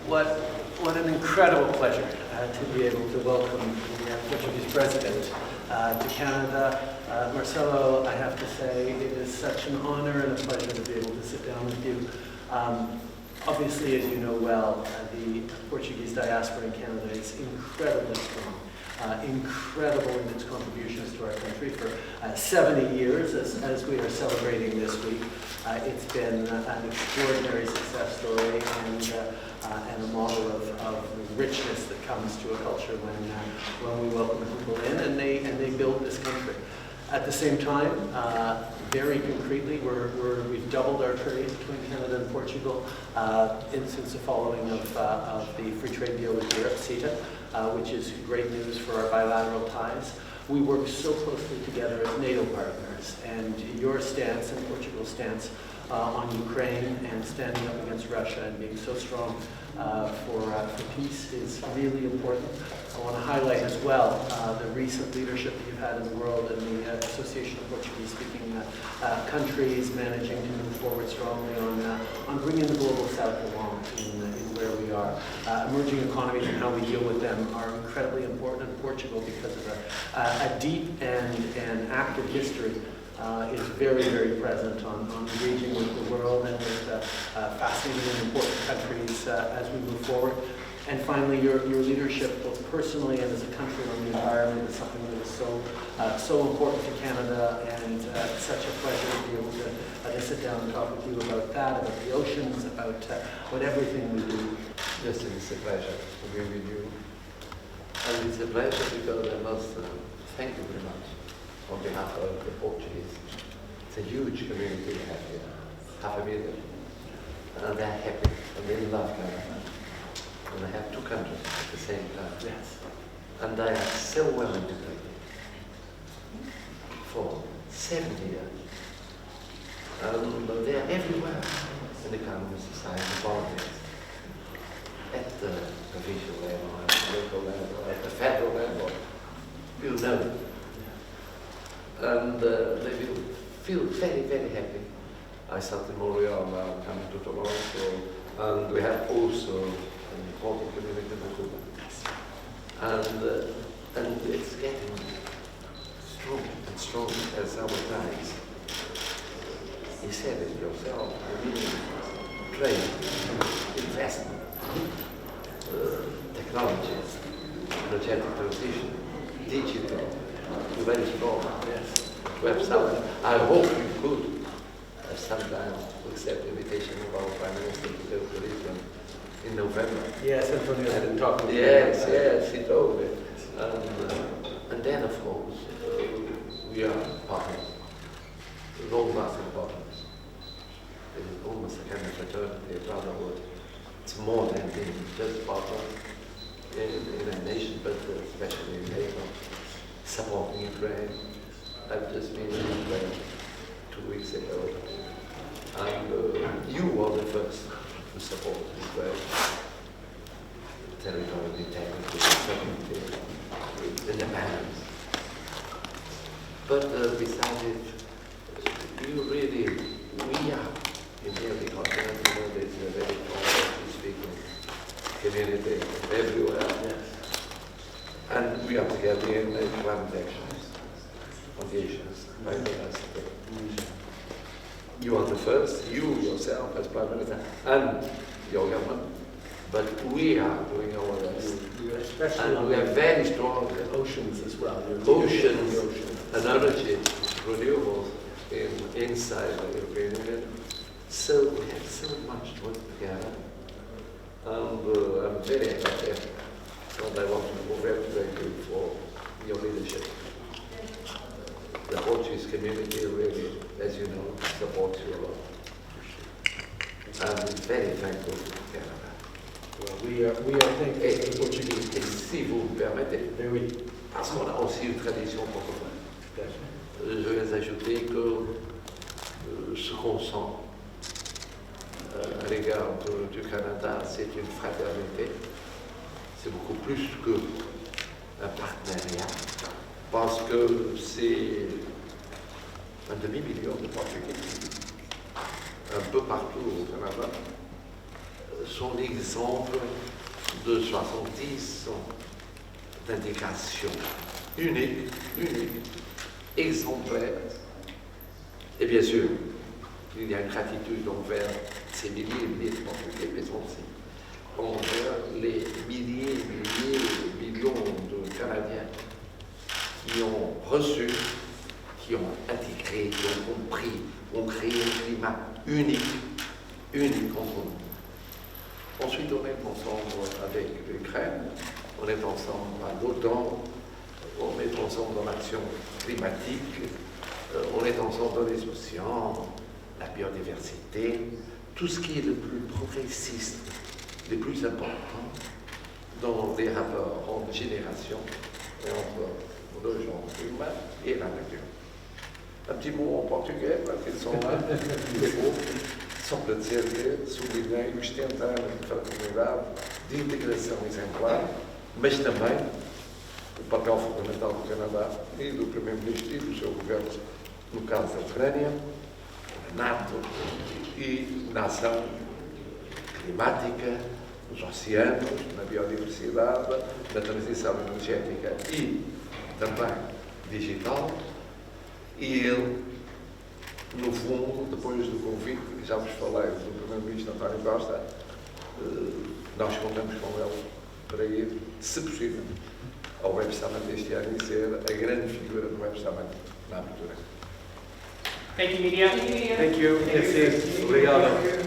What an incredible pleasure to be able to welcome the Portuguese President to Canada. Marcelo, I have to say, it is such an honor and a pleasure to be able to sit down with you. Obviously, as you know well, the Portuguese diaspora in Canada is incredibly strong. Incredible in its contributions to our country for 70 years, as we are celebrating this week. It's been an extraordinary success story and a model of richness that comes to a culture when we welcome people in and they build this country. At the same time, very concretely, we've doubled our trade between Canada and Portugal since the following of the free trade deal with Europe, CETA, which is great news for our bilateral ties. We work so closely together as NATO partners, and your stance and Portugal's stance on Ukraine and standing up against Russia and being so strong for peace is really important. I want to highlight as well the recent leadership that you've had in the world and the Association of Portuguese-speaking countries managing to move forward strongly on bringing the global south along in where we are. Emerging economies and how we deal with them are incredibly important in Portugal because of a deep and active history is very, very present on engaging with the world and with fascinating and important countries as we move forward. And finally, your leadership, both personally and as a country on the environment, is something that is so important to Canada, and such a pleasure to be able to sit down and talk with you about that, about the oceans, about everything we do. Yes, it's a pleasure to be with you. And it's a pleasure because I must thank you very much on behalf of the Portuguese. It's a huge community we have here, 500,000. And they're happy, and they love Canada. And they have two countries at the same time. Yes. And they are so well integrated for 70 years. And they are everywhere in the economy, society, politics, at the provincial level, at the local level, at the federal level. You know. And they will feel very, very happy. I started in Montreal, now coming to Toronto, and we have also an important community in Vancouver. And it's getting stronger and stronger as our ties. You said it yourself, I mean, trade, investment, technologies, energetic transition, digital, very strong. Yes. To have some, I hope you could have some time to accept the invitation of our Prime Minister to go to Lisbon in November. Yes, Antonio had been talking. Yes, he told me. And then, of course, we are partners, long-lasting partners. It's almost a kind of fraternity, a brotherhood. It's more than being just partners in a nation, but especially in NATO, supporting Ukraine. I've just been in Ukraine 2 weeks ago, and you were the first to support Ukraine. Territorial integrity, sovereignty, independence. But besides it, we are in every continent, you know, there's a very speaking community everywhere. Yes. And we are together in climate action on the issues, biodiversity. You are the first, you yourself as Prime Minister, and your government, but we are doing our best. Especially and we are very strong oceans as well. Oceans and energy, renewables inside the European Union. So we have so much to work together. And I'm very happy. And I want to congratulate you for your leadership. The Portuguese community really, as you know, supports you a lot. I'm very thankful to Canada. Well, we are thankful to the Portuguese. Et si vous me permettez, Oui. parce qu'on a aussi une tradition francophone, je vais ajouter que ce qu'on sent à l'égard du Canada, c'est une fraternité. C'est beaucoup plus qu'un partenariat, parce que c'est un demi-million de Portugais un peu partout au Canada. sont l'exemple de 70 ans d'intégration unique, exemplaire. Et bien sûr, il y a une gratitude envers ces milliers et milliers de Portugais, mais aussi envers les milliers, millions de Canadiens qui ont reçu, qui ont intégré, qui ont compris, ont créé un climat unique entre nous. Ensuite, on est ensemble avec l'Ukraine, on est ensemble à l'OTAN, on est ensemble dans l'action climatique, on est ensemble dans les océans, la biodiversité, tout ce qui est le plus progressiste, le plus important dans les rapports entre générations et entre le genre humain et la nature. Un petit mot en português, parce qu'ils sont là, les mots, só para dizer que sublinhei os 70 anos de fraternidade, de integração exemplar, mas também o papel fundamental do Canadá e do Primeiro-Ministro e do seu governo, no caso da Ucrânia, na NATO e na ação climática, nos oceanos, na biodiversidade, na transição energética e também digital. E ele, no fundo, depois do convite, que já vos falei, do Primeiro-Ministro António Costa, nós contamos com ele para ir, se possível, ao Web Summit deste ano e ser a grande figura do Web Summit na abertura. Thank you, media. Thank you. Obrigado.